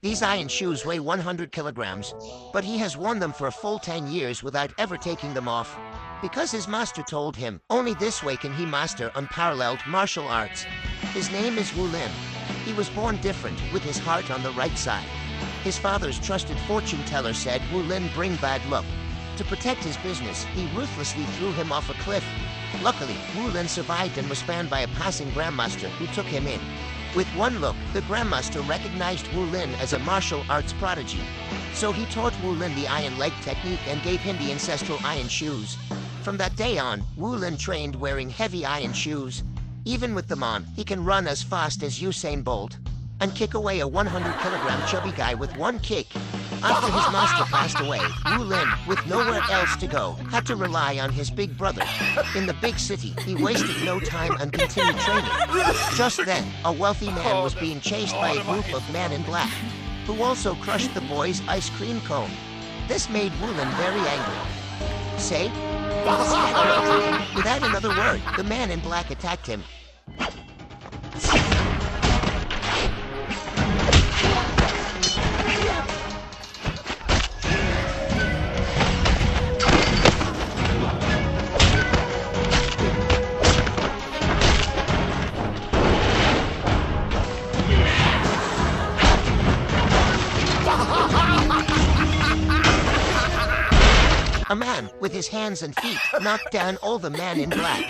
These iron shoes weigh 100 kilograms, but he has worn them for a full 10 years without ever taking them off. Because his master told him, only this way can he master unparalleled martial arts. His name is Wu Lin. He was born different, with his heart on the right side. His father's trusted fortune teller said Wu Lin bring bad luck. To protect his business, he ruthlessly threw him off a cliff. Luckily, Wu Lin survived and was found by a passing grandmaster who took him in. With one look, the grandmaster recognized Wu Lin as a martial arts prodigy. So he taught Wu Lin the iron leg technique and gave him the ancestral iron shoes. From that day on, Wu Lin trained wearing heavy iron shoes. Even with them on, he can run as fast as Usain Bolt and kick away a 100-kilogram chubby guy with one kick. After his master passed away, Wu Lin, with nowhere else to go, had to rely on his big brother. In the big city, he wasted no time and continued training. Just then, a wealthy man was being chased by a group of men in black, who also crushed the boy's ice cream cone. This made Wu Lin very angry. Say? Without another word, the man in black attacked him. A man, with his hands and feet, knocked down all the men in black.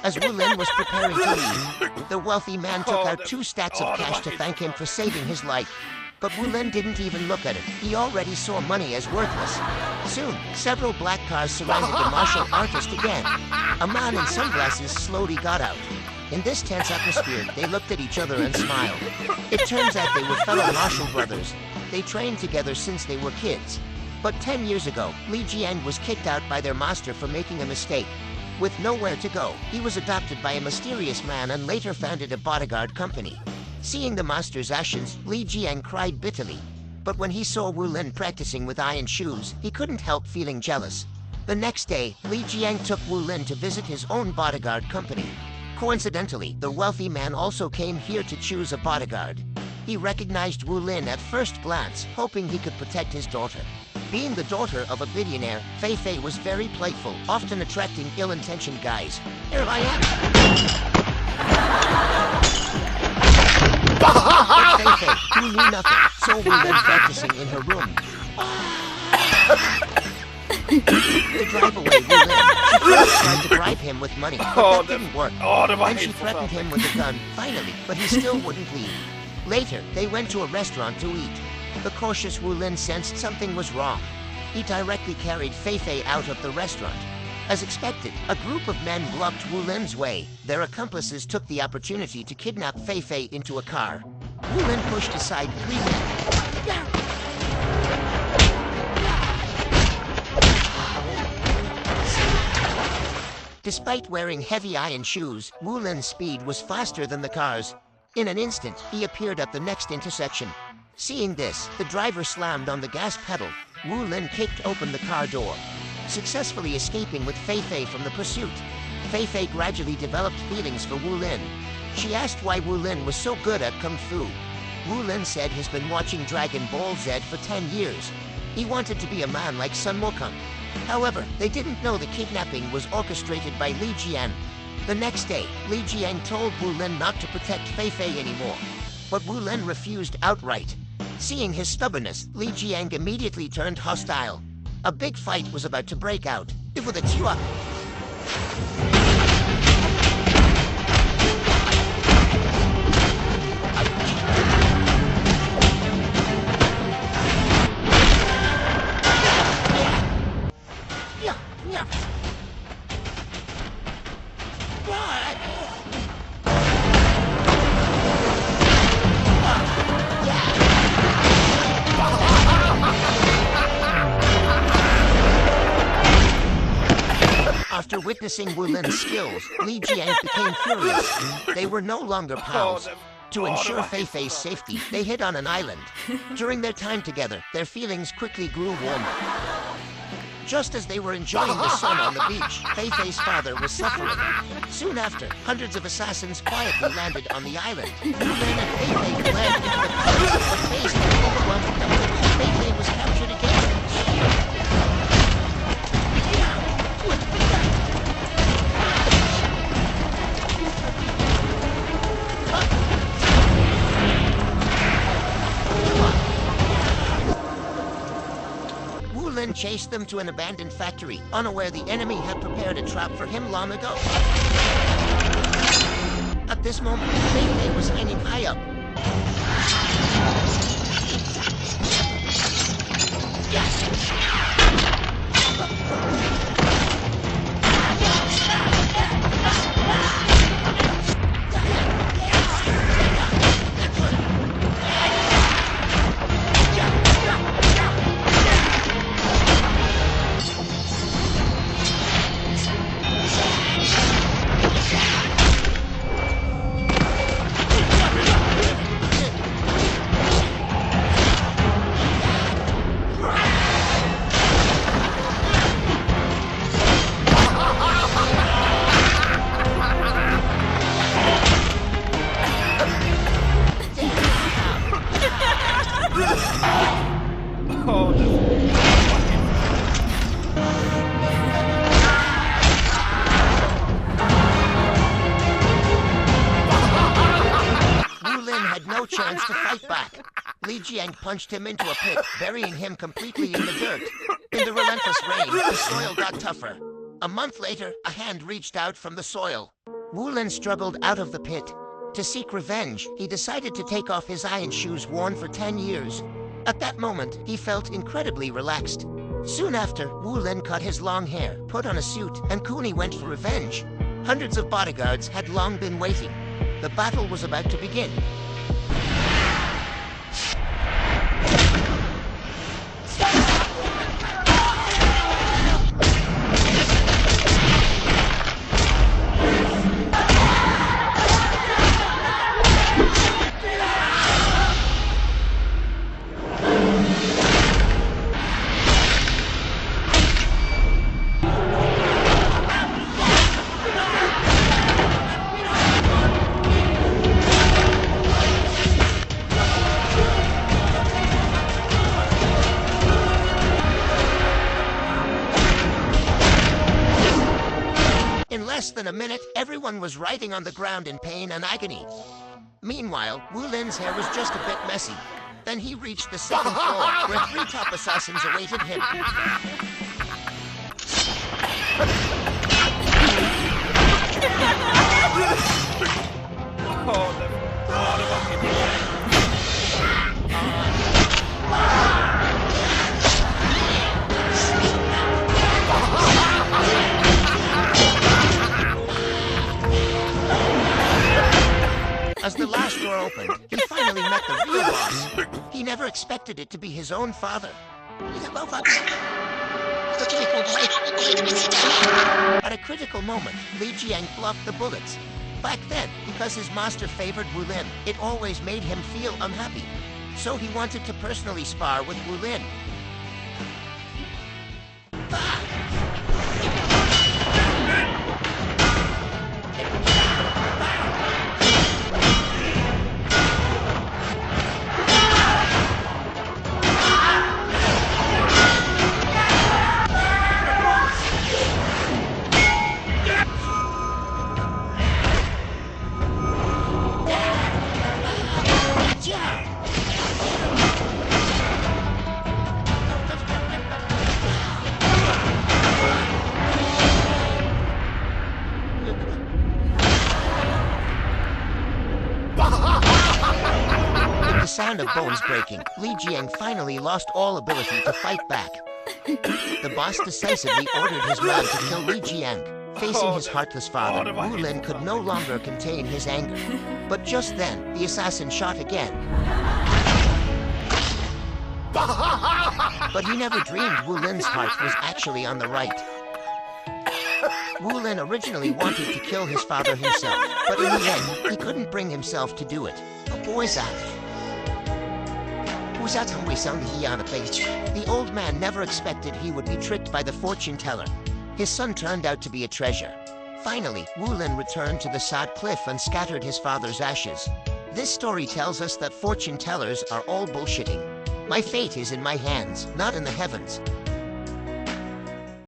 As Wu Lin was preparing to leave, the wealthy man took out 2 stacks of cash to thank him for saving his life. But Wu Lin didn't even look at it. He already saw money as worthless. Soon, several black cars surrounded the martial artist again. A man in sunglasses slowly got out. In this tense atmosphere, they looked at each other and smiled. It turns out they were fellow martial brothers. They trained together since they were kids. But 10 years ago, Li Jiang was kicked out by their master for making a mistake. With nowhere to go, he was adopted by a mysterious man and later founded a bodyguard company. Seeing the master's actions, Li Jiang cried bitterly. But when he saw Wu Lin practicing with iron shoes, he couldn't help feeling jealous. The next day, Li Jiang took Wu Lin to visit his own bodyguard company. Coincidentally, the wealthy man also came here to choose a bodyguard. He recognized Wu Lin at first glance, hoping he could protect his daughter. Being the daughter of a billionaire, Fei Fei was very playful, often attracting ill-intentioned guys. Here I am! But Fei Fei, who knew nothing, saw Wu Lin practicing in her room. To drive away Wu Lin, she first tried to bribe him with money, but that didn't work. Then she threatened him with a gun, finally, but he still wouldn't leave. Later, they went to a restaurant to eat. The cautious Wu Lin sensed something was wrong. He directly carried Fei Fei out of the restaurant. As expected, a group of men blocked Wu Lin's way. Their accomplices took the opportunity to kidnap Fei Fei into a car. Wu Lin pushed aside 3 men. Despite wearing heavy iron shoes, Wu Lin's speed was faster than the cars. In an instant, he appeared at the next intersection. Seeing this, the driver slammed on the gas pedal. Wu Lin kicked open the car door, successfully escaping with Fei Fei from the pursuit. Fei Fei gradually developed feelings for Wu Lin. She asked why Wu Lin was so good at Kung Fu. Wu Lin said he's been watching Dragon Ball Z for 10 years. He wanted to be a man like Sun Wukong. However, they didn't know the kidnapping was orchestrated by Li Jiang. The next day, Li Jiang told Wu Lin not to protect Fei Fei anymore. But Wu Lin refused outright. Seeing his stubbornness, Li Jiang immediately turned hostile. A big fight was about to break out. With a chua. After witnessing Wu Lin's skills, Li Jiang became furious. They were no longer pals. To ensure Fei Fei's safety, they hid on an island. During their time together, their feelings quickly grew warmer. Just as they were enjoying the sun on the beach, Fei Fei's father was suffering. Soon after, hundreds of assassins quietly landed on the island. Wu Lin and Fei Fei fled into the forest, but faced an overwhelming Lin chased them to an abandoned factory, unaware the enemy had prepared a trap for him long ago. At this moment, Fei Fei was hanging high up. No chance to fight back. Li Jiang punched him into a pit, burying him completely in the dirt. In the relentless rain, the soil got tougher. A month later, a hand reached out from the soil. Wu Lin struggled out of the pit. To seek revenge, he decided to take off his iron shoes worn for 10 years. At that moment, he felt incredibly relaxed. Soon after, Wu Lin cut his long hair, put on a suit, and Kuni went for revenge. Hundreds of bodyguards had long been waiting. The battle was about to begin. In less than a minute, everyone was writhing on the ground in pain and agony. Meanwhile, Wu Lin's hair was just a bit messy. Then he reached the second floor, where 3 top assassins awaited him. As the last door opened, he finally met the real boss. He never expected it to be his own father. At a critical moment, Li Jiang bluffed the bullets. Back then, because his master favored Wu Lin, it always made him feel unhappy. So he wanted to personally spar with Wu Lin. The sound of bones breaking, Li Jiang finally lost all ability to fight back. The boss decisively ordered his man to kill Li Jiang. Facing his heartless father, Wu Lin could no longer contain his anger. But just then, the assassin shot again. But he never dreamed Wu Lin's heart was actually on the right. Wu Lin originally wanted to kill his father himself, but in the end, he couldn't bring himself to do it. The old man never expected he would be tricked by the fortune teller. His son turned out to be a treasure. Finally, Wu Lin returned to the sad cliff and scattered his father's ashes. This story tells us that fortune tellers are all bullshitting. My fate is in my hands, not in the heavens.